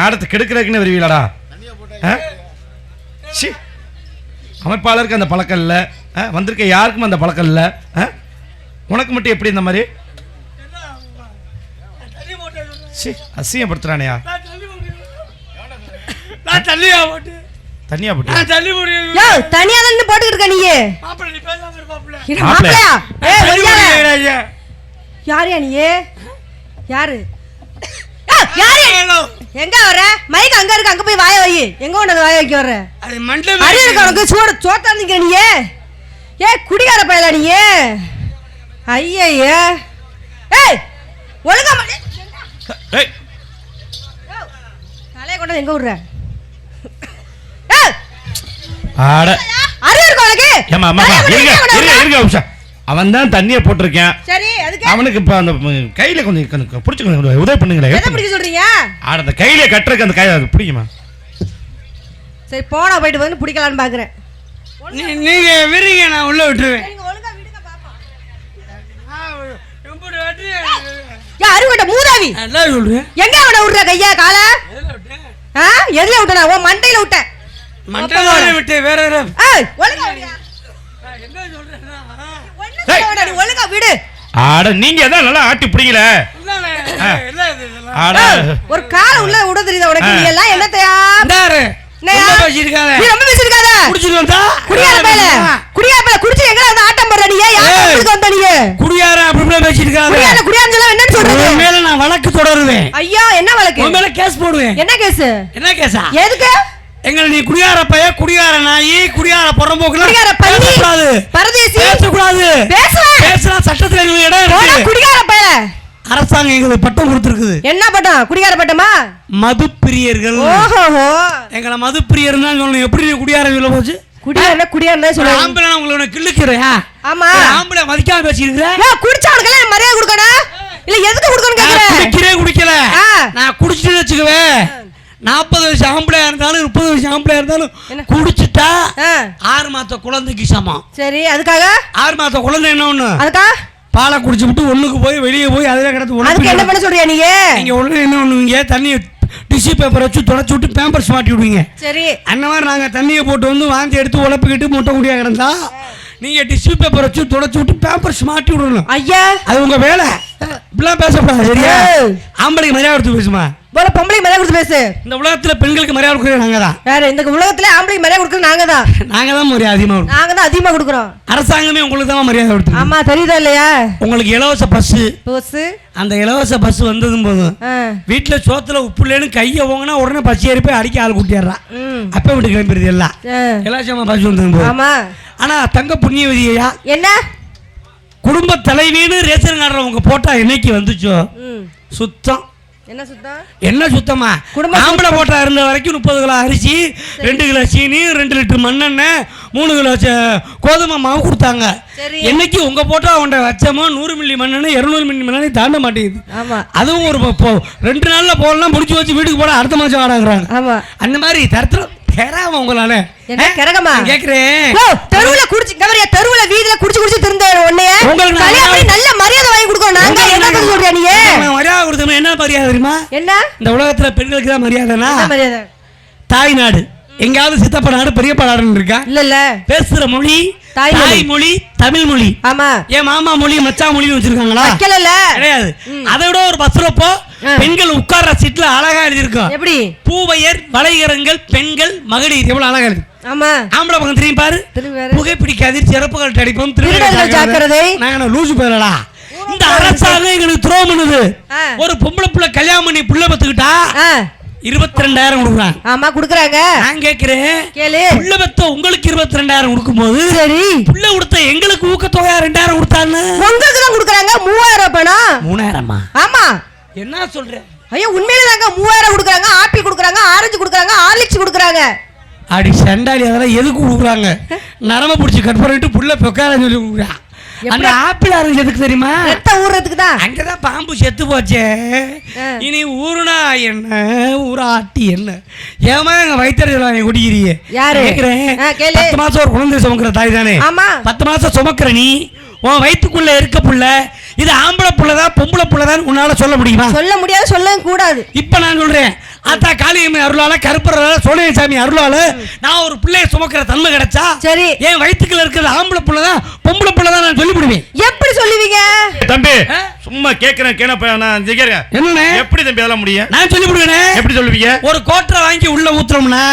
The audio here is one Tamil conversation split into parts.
ஆடத்தை கெடுக்கிறதுக்குன்னு வருவீங்களாடா? அமைப்பாளருக்கு அந்த பழக்கம் இல்லை, வந்திருக்க யாருக்கும் அந்த பழக்கம் இல்லை. உனக்கு மட்டும் எப்படி இந்த மாதிரி அசிங்கப்படுத்துறானையா? தண்ணியா போட்டு தனியா போட்டு தனியா தான் போட்டுக்கிட்டு இருக்க நீ. யாரையா நீ? யாரு எங்க வர? மைக் அங்க இருக்கு, அங்க போய் வாய வை. எங்க உனக்கு வாய வைக்க வர்ற? உனக்கு சோத்தா நிக்கிற நீ. குடிகார பயலா நீ? ஐயே ஒழுங்கா தலைய கொண்டு எங்க விடுற? அவன் தான் தண்ணியை போட்டிருக்கேன். அவனுக்கு இப்ப அந்த கையில கொஞ்சம் பிடிச்சு உதவி பண்ணுங்களேன். சொல்றீங்க அந்த கையில கட்டுறதுக்கு அந்த கையில பிடிக்குமா? சரி போனா போயிட்டு வந்து பிடிக்கலான்னு பாக்குறேன். நீங்க விடுங்க, நான் உள்ள விட்டுருவேன். மூதாவி எங்க அவனை விடுற? கையா கால எதுல விட்டனா? ஓ மண்டையில விட்டேன். மண்டையில விட்டு வேற ஒழுங்கா விடு. நீங்க தான் நல்லா ஆட்டி பிடிக்கல. ஒரு கால உள்ள விட தெரியுதா உனக்கு? நீ எல்லாம் என்னத்தையா ஆட்டம் போடுற நீ? நான் வழக்கு தொடருவேன். ஐயா என்ன வழக்கு? கேஸ் போடுவேன். என்ன கேஸ்? என்ன கேஸா? எதுக்கு? எங்களை நீ குடியார பைய, குடியார நாயி, குடியார புறம்போக்குல பேசக்கூடாது. பரதேசி பேசக்கூடாது. பேசுறா சட்டத்துல இடம் இருக்கு. குடியார பைய அரசாங்கம் எங்களுக்கு பட்டம் கொடுத்திருக்குது. என்ன பட்டம்? குடியார பட்டமா? மது பிரியர்கள். ஓஹோ எங்களை மது பிரியர் தான் சொல்லணும். எப்படி குடியார சொல்ல போச்சு? குடியாரே சொல்லுங்க. ஆம்பளை உங்களை கிள்ளுக்கிறேன். ஆமா ஆம்பளை மதிக்காம பேசிக்கிறேன். குடிச்சவனுக்கு மரியாதை கொடுக்கணும். இல்ல எதுக்கு கொடுக்கணும் கேக்குறேன். குடிக்கல நான் குடிச்சிட்டு வச்சுக்குவேன். 40 வயசு ஆம்பளையா இருந்தாலும் 30 வயசு ஆம்பளையா இருந்தாலும் குடிச்சுட்டா 6 மாத குழந்தைக்கு சமம். சரி அதுக்காக 6 மாத குழந்தை என்ன ஒண்ணு? அதுக்கா பாலை குடிச்சு விட்டு ஒண்ணுக்கு போய் வெளியே போய் அதில் கிடந்து அதுக்கு என்ன பண்ண சொல்றியா நீங்க? நீங்க ஒண்ணு என்ன பண்ணுவீங்க? தண்ணி டிஷ்யூ பேப்பர் வச்சு தொடச்சு விட்டு பேம்பர்ஸ் மாட்டி விடுவீங்க. சரி அந்த மாதிரி நாங்க தண்ணியை போட்டு வந்து வாந்தி எடுத்து உழப்பிக்கிட்டு முட்டை குடியா கிடந்தா நீங்க டிஷ்யூ பேப்பர் வச்சு தொடச்சு விட்டு பேம்பர்ஸ் மாட்டி விடணும். ஐயா அது உங்க வேலை. இப்படிலாம் பேசக்கூடாது சரியா? ஆம்பளைக்கு மரியாதை கொடுத்து பேசுமா? போல பொம்பளைக்கு மரியாதை கொடுத்து பேசு. இந்த உலகத்துல பெண்களுக்கு மரியாதை கொடுக்கறது நாங்க தான். வேற இந்த உலகத்துல ஆம்பளைக்கு மரியாதை கொடுக்கறது நாங்க தான். நாங்க தான் மரியாதை அதிகமா கொடுக்கிறோம். நாங்க தான் அதிகமா கொடுக்கிறோம். அரசாங்கமே உங்களுக்கு தான் மரியாதை கொடுத்து. ஆமா தெரியுதா இல்லையா? உங்களுக்கு இலவச பஸ். அந்த இலவச பஸ் வந்ததும் போதும் வீட்டுல சோத்துல உப்பு இல்லைன்னு கையை ஓங்கினா உடனே பஸ் ஏறி போய் அடிக்க ஆள் கூட்டிடுறான். அப்ப விட்டு கிளம்பிடுது எல்லாம். இலவசமா பஸ் வந்ததும் போது. ஆமா ஆனா தங்க புண்ணியவதியா என்ன குடும்ப தலைவின்னு ரேஷன் கார்டுல உங்க போட்டா என்னைக்கு வந்துச்சோ சுத்தம். என்ன சுத்தம்? என்ன சுத்தமா? ஆம்பளை போட்டா இருந்த வரைக்கும் 30 கிலோ அரிசி, 2 கிலோ சீனி, 2 லிட்டர் மண்ணெண்ணெய், 3 கிலோ கோதுமை மாவு கொடுத்தாங்க. என்னைக்கு உங்க போட்டா அவன்ட வச்சமோ 100 மில்லி மண்ணெண்ணெய் 200 மில்லி மண்ணெண்ணெய் தாண்ட மாட்டேங்குது. அதுவும் ஒரு 2 நாள்ல போடலாம் முடிச்சு வச்சு வீட்டுக்கு போட அடுத்த மாசம் வாடாங்கிறாங்க. அந்த மாதிரி தரத்துல கேராம உங்களால என்ன கேரகமா கேக்குறேன். தெருவுல குடிச்சு கவரியா தெருவுல வீதில குடிச்சு திருந்த ஒண்ணே உங்களுக்கு நல்ல மரியாதை வாங்கி கொடுக்கணும். நாங்க என்ன சொல்றியா நீ? மரியாதை கொடுத்தோம். என்ன மரியாதை தெரியுமா? என்ன இந்த உலகத்துல பெண்களுக்கு தான் மரியாதைனா? மரியாதை தாய் நாடு. எங்கயாவது சித்தப்பா நாடு பெரியப்பா நாடுன்னு இருக்கா? இல்ல இல்ல. பேசுற மொழி தாய் மொழி தமிழ் மொழி. ஆமா ஏன் மாமா மொழி மச்சா மொழின்னு வச்சிருக்காங்களா? கிடையாது. அதை விட ஒரு பஸ்ல போ பெண்கள் உட்கார்ற சீட்ல அழகா எழுதி இருக்கும். எப்படி? பூவையர் வளைகரங்கள் பெண்கள் மகளிர் எவ்வளவு அழகா எழுதி. ஆமா ஆம்பளை பக்கம் திரும்பி பாரு. புகைப்பிடிக்காதீர் சிறப்புகள் அடிப்போம் திருவிழா நாங்க லூசு போயிடலா. இந்த அரசாங்கம் எங்களுக்கு துரோகம் பண்ணுது. ஒரு பொம்பளை புள்ள கல்யாணம் பண்ணி புள்ள பத்துக்கிட்டா 22,000 கொடுக்குறாங்க. ஆமா கொடுக்குறாங்க. நான் கேக்குறேன் கேளு. புள்ள பத்த உங்களுக்கு 22,000 கொடுக்கும்போது சரி புள்ள கொடுத்த எங்களுக்கு ஊக்கத்தொகை 2,000 கொடுத்தாங்க. உங்களுக்கு தான் கொடுக்குறாங்க 3,000 பணம். 3,000மா? ஆமா. என்ன சொல்ற? ஐயோ உண்மையிலே தாங்க 3,000 கொடுக்குறாங்க. ஆப்பிள் கொடுக்குறாங்க, ஆரஞ்சு கொடுக்குறாங்க, ஹார்லிக்ஸ் கொடுக்குறாங்க. அடி சண்டாளி அதெல்லாம் எதுக்கு கொடுக்குறாங்க? நரம்ப பிடிச்சி கட் பண்ணிட்டு புள்ள பொக்கார சொல்லி கொடுக்குறாங்க. அந்த ஆப்பிள் ஆரஞ்சு எதுக்கு தெரியுமா? ரத்த ஊறதுக்கு தான். அங்கதான் பாம்பு செத்து போச்சே. இனி ஊருனா என்ன ஊராட்டி என்ன? ஏமா எங்க வயிற்றுல குடிக்கிறீங்க? யாரு கேக்குறேன். 10 மாசம் ஒரு குழந்தை சுமக்கிற தாய் தானே? ஆமா 10 மாசம் சுமக்கிற நீ உன் வயிற்றுக்குள்ள இருக்க புள்ள இது ஆம்பளை புள்ளதான் பொம்பளை புள்ளதான் உன்னால சொல்ல முடியுமா? சொல்ல முடியாது, சொல்ல கூடாது. இப்ப நான் சொல்றேன் ஆத்தா காளியம்மை அருளால கருப்பரால சோழசாமி அருளால நான் ஒரு பிள்ளையை சுமக்கிற தன்மை கிடைச்சா சரி என் வயிற்றுக்குள்ள இருக்கிற ஆம்பளை புள்ளதான் பொம்பளை புள்ளதான் நான் சொல்லிவிடுவேன். எப்படி சொல்லுவீங்க தம்பி? சும்மா கேக்குறேன் என்ன எப்படி தம்பி அதெல்லாம் முடியும்? நான் சொல்லிவிடுவேன். எப்படி சொல்லுவீங்க? ஒரு கோட்டரை வாங்கி உள்ள ஊத்துறோம்னா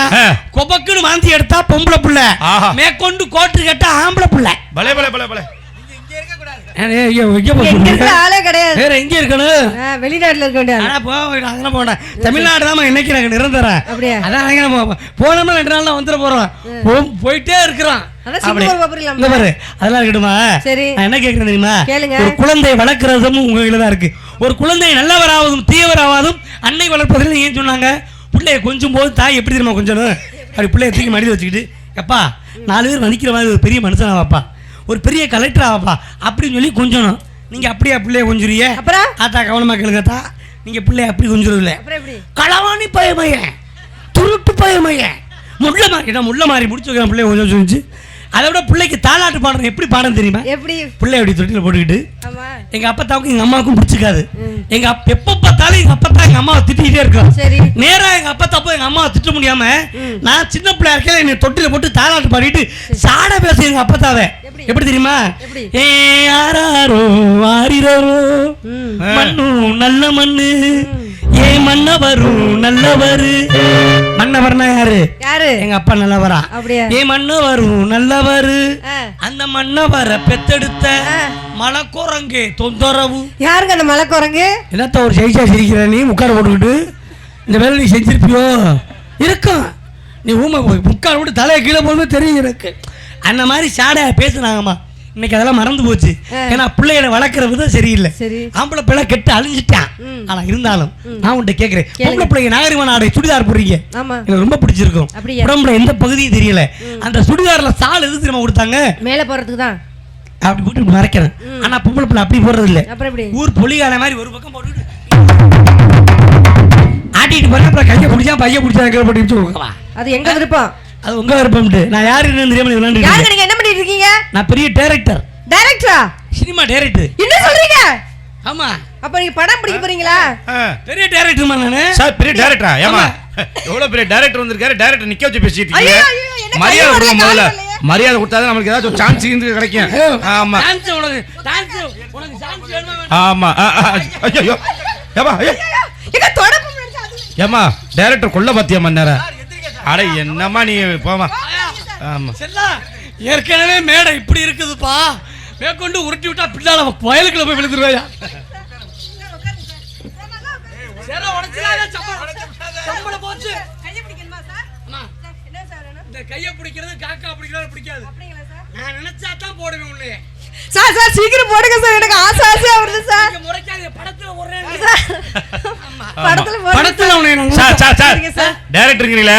கொபக்குன்னு வாந்தி எடுத்தா பொம்பளை புள்ள, மேற்கொண்டு கோட்டு கேட்டா ஆம்பளை புள்ள. பலே பலே பலே பலே. தமிழ்நாடு தான் இன்னைக்கு நாங்க நிரந்தரம். போனோம்னா 2 நாள் வந்துட போறோம், போயிட்டே இருக்கிறோம். அதெல்லாம் இருக்கட்டுமா? என்ன கேக்குறேன் தெரியுமா? ஒரு குழந்தை வளர்க்கறதும் உங்க கையில தான் இருக்கு. ஒரு குழந்தை நல்லவராவதும் தீயவராவதும் அன்னை வளர்ப்பதில் ஏன் சொன்னாங்க? பிள்ளைய கொஞ்சம் போது தாய் எப்படி தெரியுமா கொஞ்சம் அப்படி பிள்ளைய தூக்கி மடியில் வச்சுக்கிட்டு எப்பா 4 பேர் மதிக்கிற மாதிரி ஒரு பெரிய மனுஷனாவாப்பா, ஒரு பெரிய கலெக்டர் ஆவாப்பா அப்படின்னு சொல்லி கொஞ்சணும். நீங்க அப்படியே பிள்ளைய கொஞ்சுறீங்க. அப்புறம் ஆத்தா கவனமா கேளுங்கத்தா, நீங்க பிள்ளைய அப்படி கொஞ்சுறதில்ல. களவாணி பயமையன், துருட்டு பயமையன், முள்ள மாறி முடிச்சு வைக்கிற பிள்ளைய கொஞ்சம் சொல்லிச்சு. அதை விட பிள்ளைக்கு தாலாட்டு பாடுறது எப்படி பாடம் தெரியுமா? எப்படி பிள்ளை அப்படி தொட்டியில் போட்டுக்கிட்டு எங்க அப்பத்தாவுக்கும் எங்க அம்மாவுக்கும் பிடிச்சிக்காது. எங்க எப்ப பார்த்தாலும் எங்க அப்பத்தா எங்க அம்மாவை திட்டிக்கிட்டே இருக்கோம். நேரா எங்க அப்பத்தா போய் எங்க அம்மாவை திட்ட முடியாம நான் சின்ன பிள்ளையா இருக்கேன் என்னை தொட்டில போட்டு தாலாட்டு பாடிட்டு சாட பேச எங்க அப்பத்தாவை எப்படி தெரியுமா? ஏ யாரோ ஆரிரோ மண்ணும் நல்ல மண்ணு, ஏ மன்னவரும் நல்லவரு. மன்னவர்னா யாரு? எங்க அப்பா நல்லவரா? ஏ மன்னவரும் நல்லவரு. அந்த மன்னவரை பெத்தெடுத்த மலைக்குரங்கு தொந்தரவு. யாருங்க அந்த மலைக்குரங்கு? என்னத்த ஒரு சைசா சிரிக்கிற நீ முக்கார போட்டுக்கிட்டு இந்த வேலை நீ செஞ்சிருப்பியோ? இருக்கும் நீ ஊமை முக்கால் விட்டு தலையை கீழே போகும்போது தெரியும் எனக்கு. அந்த மாதிரி சாட பேசுனாங்கம்மா. இன்னைக்கு அதெல்லாம் மறந்து போச்சு. ஏன்னா பிள்ளைகளை வளர்க்குற விதம் சரியில்லை. ஆம்பளை பிள்ளை கெட்டு அழிஞ்சிட்டான். ஆனா இருந்தாலும் நான் உன்கிட்ட கேட்கிறேன், பொம்பளை பிள்ளைங்க நாகரிகமான ஆடை சுடிதார் போடுறீங்க, எனக்கு ரொம்ப பிடிச்சிருக்கும். உடம்புல எந்த பகுதியும் தெரியல, அந்த சுடிதார்ல சால் எது தெரியுமா கொடுத்தாங்க? மேல போறதுக்கு தான் அப்படி போட்டு மறைக்கிறேன். ஆனா பொம்பளை பிள்ளை அப்படி போடுறது இல்லை. ஊர் பொலிகால மாதிரி ஒரு பக்கம் போட்டு ஆட்டிட்டு போறேன். அப்புறம் கையை பிடிச்சா பைய பிடிச்சா அது எங்க விருப்பம், அது உங்க விருப்பம். நான் யாருன்னு தெரியாம நீங்க என்ன பண்ணிட்டு இருக்கீங்க? நான் பெரிய டைரக்டர். டைரக்டரா? Cinema director. என்ன சொல்றீங்க? ஆமா. அப்ப நீங்க படம் பிடிக்க போறீங்களா? பெரிய டைரக்டர்மா நானு. சார் பெரிய டைரக்டரா? ஏமா எவ்வளவு பெரிய டைரக்டர் வந்திருக்காரு, டைரக்டர் நிக்க வச்சு பேசிட்டு இருக்கீங்க. மரியாதை கொடுங்க முதல்ல. மரியாதை கொடுத்தாதான் நமக்கு ஏதாச்சும் சான்ஸ் இருந்து கிடைக்கும். ஆமா சான்ஸ் உனக்கு சான்ஸ் வேணுமா? ஆமா. ஐயோ ஏமா எங்க தொடப்பு ஏமா டைரக்டர் கொல்ல பாத்தியா மன்னரா? அட என்னம்மா நீ போமா. ஆமா செல்லா ஏற்கனவே மேடை இப்படி இருக்குதுப்பா, மேற்கொண்டு உருட்டி விட்டா பின்னால வயலுக்குள்ள போய் விழுந்துருவாயா? இந்த கையை பிடிக்கிறது காக்கா பிடிக்கிறது பிடிக்காது. நான் நினைச்சா தான் போடுவேன் உள்ளே. சார் சார் சீக்கிரம் போடுங்க சார், எனக்கு ஆசை ஆசையா வருது சார். நீங்க முறைக்காதீங்க, படத்துல ஓடுறேன். படத்துல ஓடுறேன் சார். சார் சார் டைரக்டர் இருக்கீங்களே,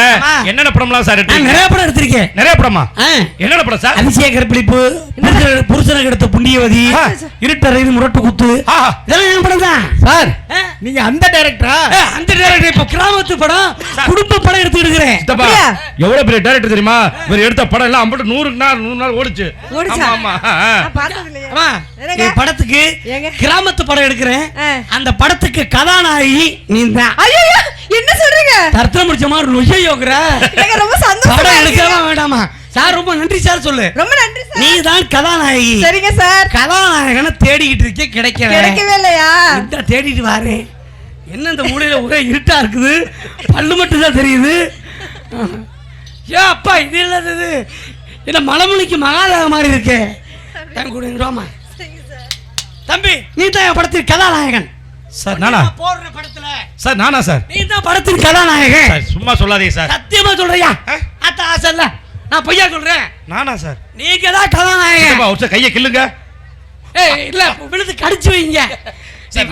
என்னென்ன படம்லாம் சார் எடுத்தீங்க? நிறைய படம் எடுத்திருக்கேன். நிறைய படமா? என்னென்ன படம் சார்? அதிசய கற்பழிப்பு, புருஷனுக்கு எடுத்த புண்ணியவதி, இருட்டறையில் முரட்டு குத்து, இதெல்லாம் என்ன படம் தான் சார்? நீங்க அந்த டைரக்டரா? அந்த டைரக்டர் இப்ப கிராமத்து படம் குடும்ப படம் எடுத்துட்டு இருக்கேன். எவ்வளவு பெரிய டைரக்டர் தெரியுமா? இவர் எடுத்த படம் எல்லாம் 100 நாள் ஓடுச்சு. ஆமா ஆமா. படத்துக்கு கிராமத்து படம் எடுக்கிறேன். அந்த படத்துக்கு கதாநாயகி நீ தான். என்ன சொல்றீங்க? தர்த்தம் முடிச்ச மாதிரி நொய்யோக்குற. எனக்கு ரொம்ப சந்தோஷம். படம் எடுக்கவே வேண்டாமா சார்? ரொம்ப நன்றி சார். சொல்லு. ரொம்ப நன்றி சார். நீ தான் கதாநாயகி. சரிங்க சார். கதாநாயகனை தேடிக்கிட்டு இருக்கே, கிடைக்கவே இல்லையா? இந்த தேடிட்டு வரேன். என்ன இந்த மூலையில ஒரே இருட்டா இருக்குது, பல்லு மட்டும் தான் தெரியுது. ஏ அப்பா இது இல்லது என்ன மலமுனிக்கு மகாதேவ மாதிரி இருக்கே. தம்பி நீ தான் என் படத்தின் கதாநாயகன். சார் நானா போடுற படத்துல? சார் நானா சார்? நீ தான் படத்தின் கதாநாயகன். சார் சும்மா சொல்லாதீங்க சார். சத்தியமா சொல்றியா? அத்தா ஆசை இல்ல, நான் பொய்யா சொல்றேன். நானா சார்? நீங்க தான் கதாநாயகன். ஒரு கையை கிள்ளுங்க. ஏய் இல்ல விழுந்து கடிச்சு வைங்க.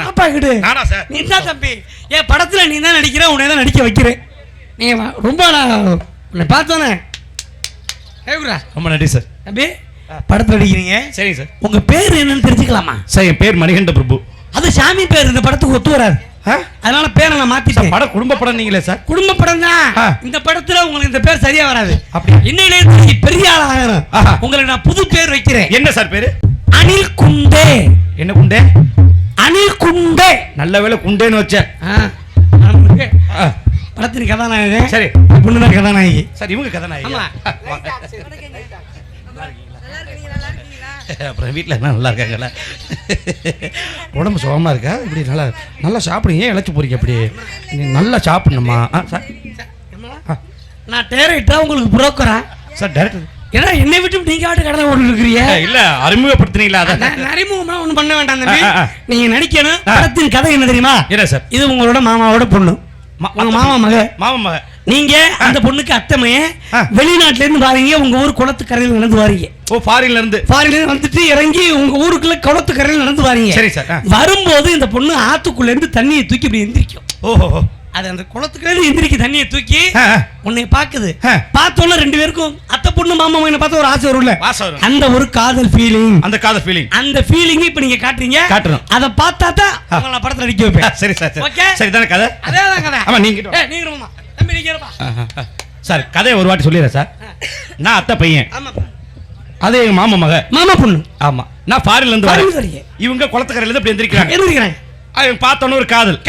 பாப்பா கிடு. நானா சார்? நீ தான் தம்பி என் படத்துல நீ தான் நடிக்கிற, உன்னை தான் நடிக்க வைக்கிறேன். நீ ரொம்ப உன்னை பார்த்தோன்னே ரொம்ப நன்றி சார். தம்பி படத்தில் நடிக்கிறீங்க, சரிங்க சார். உங்க பேர் என்னன்னு தெரிஞ்சுக்கலாமா? சார் என் பேர் மணிகண்ட பிரபு. அது சாமி பேர், இந்த படத்துக்கு ஒத்து வராது. அதனால பேரை நான் மாத்திட்டேன். படம் குடும்ப படம் நீங்களே சார்? குடும்ப படம் தான். இந்த படத்துல உங்களுக்கு இந்த பேர் சரியா வராது. அப்படி இன்னையில இருந்து பெரிய ஆள் ஆகணும். உங்களுக்கு நான் புது பேர் வைக்கிறேன். என்ன சார் பேரு? அனில் குண்டே. என்ன குண்டே? அனில் குண்டே. நல்ல வேளை குண்டேன்னு வச்சேன். படத்தின் கதாநாயகன். சரி. பொண்ணுதான் கதாநாயகி. சார் இவங்க கதாநாயகி. அப்புறம் வீட்டில் என்ன நல்லா இருக்காங்கல்ல? உடம்பு சுகமாக இருக்கா? இப்படி நல்லா நல்லா சாப்பிடுங்க. ஏன் இழைச்சி போறீங்க அப்படி? நல்லா சாப்பிடணுமா? சார் நான் டேரக்டரா உங்களுக்கு புரோக்கரா? சார் டேரக்டர் ஏன்னா என்னை விட்டு நீங்க ஆட்டு கடனை ஓட்டு இருக்கிறீங்க. இல்ல அறிமுகப்படுத்தினீங்களா? அதான் அறிமுகமா ஒண்ணு பண்ண வேண்டாம் தம்பி. நீங்க நடிக்கணும். படத்தின் கதை என்ன தெரியுமா? என்ன சார்? இது உங்களோட மாமாவோட பொண்ணு. உங்க மாமா மக. நீங்க அந்த பொண்ணுக்கு அத்தமைய வெளிநாட்டுல இருந்து வாரீங்க. உங்க ஊர் குளத்துக்கரையில் நடந்து வாரீங்க. ஓ ஃபாரின்ல இருந்து வந்துட்டு இறங்கி உங்க ஊருக்குள்ள குளத்துக்கரையில் நடந்து வாரீங்க. சரி சார். வரும்போது இந்த பொண்ணு ஆத்துக்குள்ள இருந்து தண்ணியை தூக்கி இப்படி எந்திரிக்கும். ஓஹோ. அது அந்த குளத்துக்கரையில் எந்திரிக்க தண்ணியை தூக்கி உன்னை பாக்குது. பார்த்தோன்னா ரெண்டு பேருக்கும் அத்தை பொண்ணு மாமா என்ன பார்த்தா ஒரு ஆசை வரும்ல, அந்த ஒரு காதல் ஃபீலிங். அந்த ஃபீலிங் இப்ப நீங்க காட்டுறீங்க. அத பார்த்தா தான் உங்கள படத்துல நடிக்க வைப்பேன். சரி சார். ஓகே சரி தான கதை? அதேதான் கதை. ஆமா நீங்க நீங்க மாமா தம்பி நீங்க இருப்பா. சார் கதையை ஒரு வாட்டி சொல்லிடுறேன் சார். நான் அத்தை பையன். ஆமா. அது எங்க மாமா பொண்ணு. ஆமா. நான் ஃபாரின்ல இருந்து வரேன். இவங்க குளத்துக்கரையில இருந்து இப்படி எந்திரிக்கிறாங்க. அவங்க பார்த்தோன்னு ஒரு காதல்.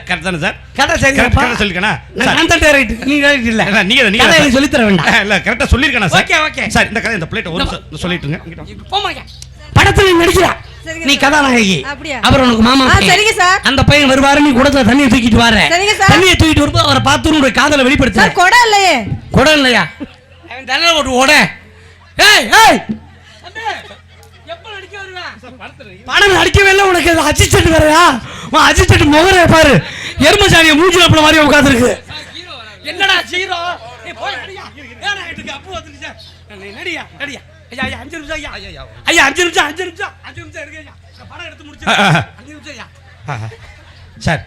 கரெக்ட் தானே சார்? கரெக்டா சரி கரெக்டா சொல்லிருக்கேனா? நான் தான் டைரக்டர். நீங்க டைரக்டர் இல்ல. நீங்க கதை சொல்லி தர வேண்டாம். இல்ல கரெக்ட்டா சொல்லிருக்கேனா சார்? Okay sir. இந்த கதை இந்த பிளேட் ஒரு சொல்லிட்டுங்க. போமாங்க. படத்துல நடிச்சா நீ கதாநாயகி. அப்புறம் உனக்கு மாமா. சரிங்க சார். அந்த பையன் வருவாரு. நீ குடத்துல தண்ணியை தூக்கிட்டு வர. சரிங்க சார். தண்ணியை தூக்கிட்டு வரும்போது அவரை பார்த்து உன்னுடைய காதலை வெளிப்படுத்து. சார் குடம் இல்லையே. குடம் இல்லையா? அவன் தண்ணில ஒரு ஓட. ஏய் படம் நடிக்கவே இல்லை. உனக்கு அசிஸ்டன்ட் வேறையா? அசிஸ்டன்ட் முகரே பாரு. எருமசாணியை மூஞ்சில அப்பள மாதிரி உட்கார்ந்துருக்கு. என்னடா ஹீரோ? நீ போய் அடியா. ஏனா இதுக்கு அப்பு வந்துருச்சு. நீ நடியா. ஐயா 5 நிமிஷம் ஐயா. ஐயா 5 நிமிஷம் இருக்கு ஐயா. படம் எடுத்து முடிச்சு 5 நிமிஷம் ஐயா. சார்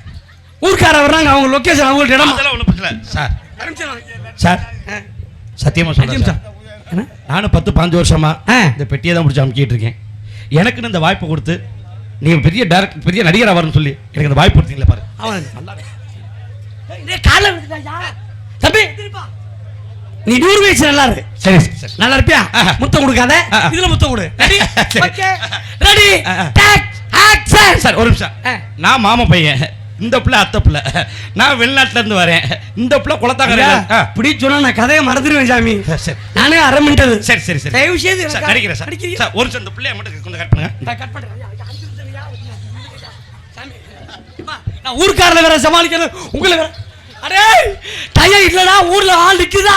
ஊர்க்கார வர்றாங்க. அவங்க லொகேஷன் அவங்க இடம். அதெல்லாம் ஒண்ணும் பிரச்சனை இல்ல சார். சத்தியமா சொல்றேன். நானும் 10-15 வருஷமா இந்த பெட்டியை தான் பிடிச்சி அமுக்கிட்டு இருக்கேன். எனக்குன்னு இந்த வாய்ப்பு கொடுத்து நீங்க பெரிய டைரக்டர் பெரிய நடிகரா வரணும்னு சொல்லி எனக்கு இந்த வாய்ப்பு கொடுத்தீங்களா பாரு. தம்பி நீ 100 வயசு நல்லா இருக்கு. சரி நல்லா இருப்பியா? முத்தம் கொடுக்காத. இதுல முத்தம் கொடு. Ready take action. சார் ஒரு நிமிஷம். நான் மாமா பையன். இந்த பிள்ளை அத்தை பிள்ளை. நான் வெளிநாட்டுல இருந்து வரேன். இந்த பிள்ளை குளத்தாக்கரை. இப்படி சொன்னா நான் கதையை மறந்துடுவேன் சாமி. நானே அரை மினிட். சரி தயவு செய்து நடிக்கிறேன் சார். ஒரு இந்த பிள்ளைய மட்டும் கொஞ்சம் கட் பண்ணுங்க. நான் ஊர்க்காரல வேற சமாளிக்கணும். உங்களை வேற அடே டைய இல்லடா. ஊர்ல ஆள் நிக்குதா?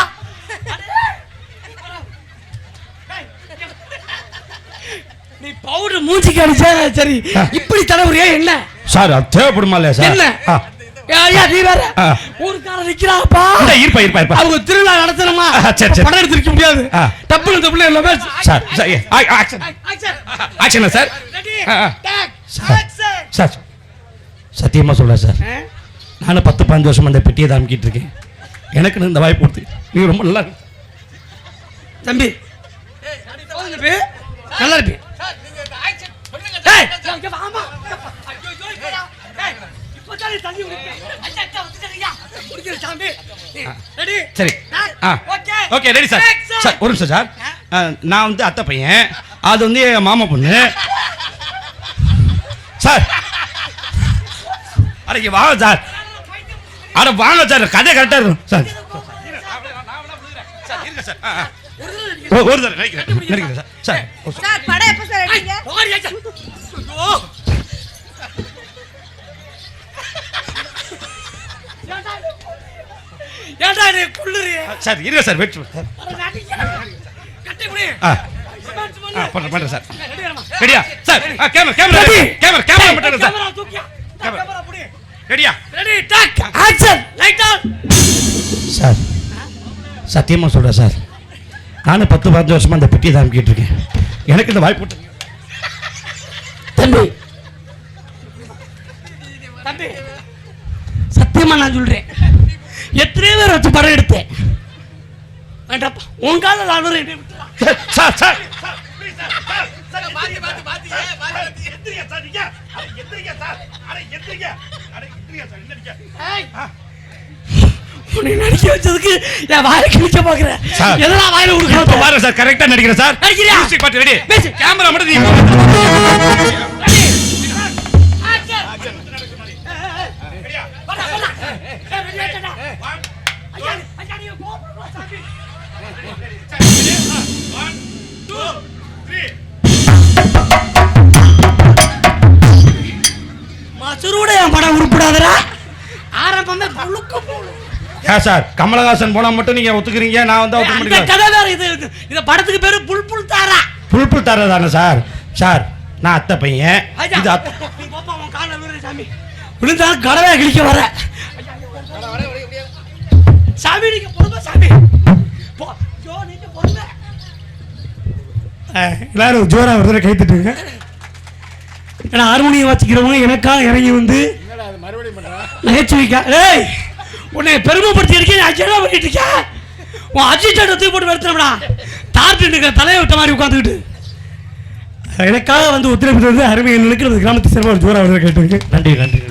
நீ பவுடர் மூஞ்சிக்கு அடிச்சா சரி. இப்படி தலைவரியா என்ன சார்? அது தேவைப்படுமா இல்லையா சார்? என்ன ஐயா நீ வேற ஊர்க்கார நிக்கிறாப்பா. இருப்பா அவங்க திருவிழா நடத்தணுமா? படம் எடுத்துக்க முடியாது. டப்புல இந்த பிள்ளை எல்லாமே சார். Action sir. சார் சத்தியமா சொல்றேன் சார். நானும் 10-15 வருஷமா இந்த பெட்டியை தான் அமுக்கிட்டு இருக்கேன். எனக்கு இந்த வாய்ப்பு கொடுத்து நீங்க ரொம்ப நல்லா தம்பி. நல்லா இருப்பி. சரி ஓகே ரெடி சார். சார் ஒரு நிமிஷம் சார். நான் வந்து அத்தை பையன். அது வந்து என் மாமா பொண்ணு சார். அட வாங்க சார். வாங்க சார். கதை கரெக்டா இருக்கும் சார். ஒரு தடவை நடிக்கிறேன் சார். சார் படம் எப்ப சார் எடுத்தீங்க? ஏண்டா நீ குள்ளுறியே? சார் இருங்க சார். Wait sir. கட்டி புடி. பண்றேன் சார். ரெடியா சார்? கேமரா மட்டும் சார். கேமரா தூக்கியா. கேமரா புடி. ரெடியா? Ready take action. Light on. Sir சத்தியமா சொல்றேன் சார். நானும் 10-15 வருஷமா இந்த பெட்டியை தான் அமுக்கிட்டு இருக்கேன். எனக்கு இந்த வாய்ப்பு தம்பி. சத்தியமா நான் சொல்றேன். எத்தனை பேர் வச்சு படம் எடுத்தேன். வேண்டாப்பா உன் கால நான் சார். உன்னை நடிக்க வச்சதுக்கு என் வாயை கிழிக்க பாக்குறேன். எதெல்லாம் வாயில கொடுக்கணும் பாருங்க சார். கரெக்டா நடிக்கிறேன் சார். மியூசிக் பாட்டு ரெடி. கேமரா மட்டும் நீங்க ஏன் சார் கமலஹாசன் போனா மட்டும் நீங்க ஒத்துக்கிறீங்க, நான் வந்து ஒத்துக்க முடியல. கதை வேற இது. இந்த படத்துக்கு பேரு புல்புல் தாரா. புல்புல் தாரா தானே சார்? சார் நான் அத்தை பையன். இது அத்தை. பாப்பா உன் கால்ல விழுற சாமி. விழுந்தா கடவே கிழிக்க வர. சாமி நீங்க பொறுமை சாமி. ஜோ நீங்க பொறுமை. எல்லாரும் ஜோரா ஒரு கை தட்டுங்க. ஏன்னா ஹார்மோனியம் வாசிக்கிறவங்க எனக்கா இறங்கி வந்து நகைச்சுவைக்கா. ஏய் உன்னை பெருமைப்படுத்தி இருக்கேன், அஜயமா பண்ணிட்டு இருக்க. உன் அஜிஸ்டன்ட் தூக்கி போட்டு வெறுத்துறா. தார்ட்டு தலையை விட்ட மாதிரி உட்காந்துக்கிட்டு எனக்காக வந்து உத்தரப்பிரதேச அருமையை நினைக்கிறது கிராமத்து சிறப்பாக ஜோரா கேட்டுருக்கு. நன்றி நன்றி.